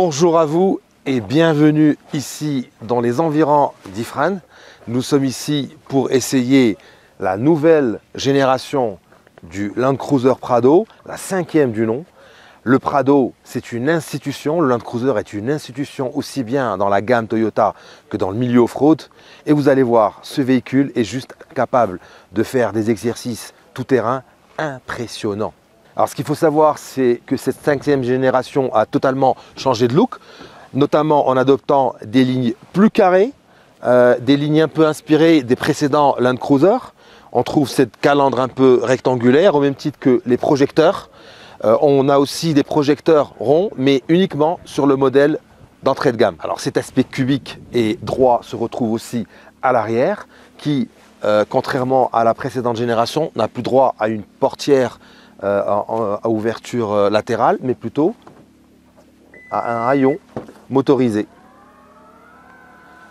Bonjour à vous et bienvenue ici dans les environs d'Ifrane. Nous sommes ici pour essayer la nouvelle génération du Land Cruiser Prado, la 5e du nom. Le Prado, c'est une institution, le Land Cruiser est une institution aussi bien dans la gamme Toyota que dans le milieu off-road. Et vous allez voir, ce véhicule est juste capable de faire des exercices tout-terrain impressionnants. Alors ce qu'il faut savoir, c'est que cette 5e génération a totalement changé de look, notamment en adoptant des lignes plus carrées, des lignes un peu inspirées des précédents Land Cruiser. On trouve cette calandre un peu rectangulaire, au même titre que les projecteurs. On a aussi des projecteurs ronds, mais uniquement sur le modèle d'entrée de gamme. Alors cet aspect cubique et droit se retrouve aussi à l'arrière, qui, contrairement à la précédente génération, n'a plus droit à une portière à ouverture latérale, mais plutôt à un haillon motorisé.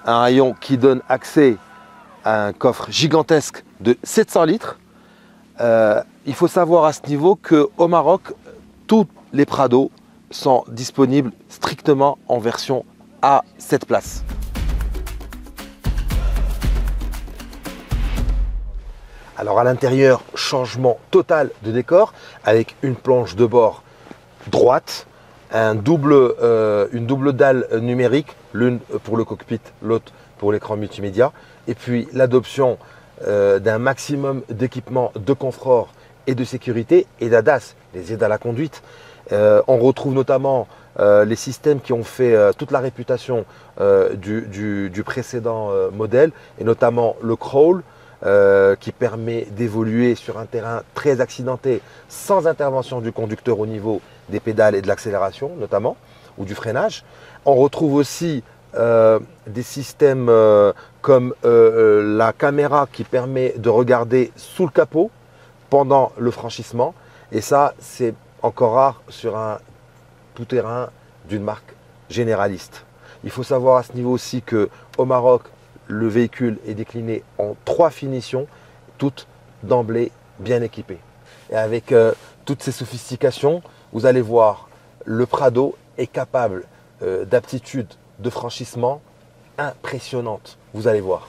Un haillon qui donne accès à un coffre gigantesque de 700 litres. Il faut savoir à ce niveau qu'au Maroc, tous les Prado sont disponibles strictement en version à 7 places. Alors à l'intérieur, changement total de décor avec une planche de bord droite, une double dalle numérique, l'une pour le cockpit, l'autre pour l'écran multimédia, et puis l'adoption d'un maximum d'équipements de confort et de sécurité et d'ADAS, les aides à la conduite. On retrouve notamment les systèmes qui ont fait toute la réputation du précédent modèle, et notamment le crawl, qui permet d'évoluer sur un terrain très accidenté sans intervention du conducteur au niveau des pédales et de l'accélération notamment, ou du freinage. On retrouve aussi des systèmes comme la caméra qui permet de regarder sous le capot pendant le franchissement, et ça c'est encore rare sur un tout-terrain d'une marque généraliste. Il faut savoir à ce niveau aussi qu'au Maroc, le véhicule est décliné en 3 finitions, toutes d'emblée bien équipées. Et avec toutes ces sophistications, vous allez voir, le Prado est capable d'aptitudes de franchissement impressionnantes. Vous allez voir.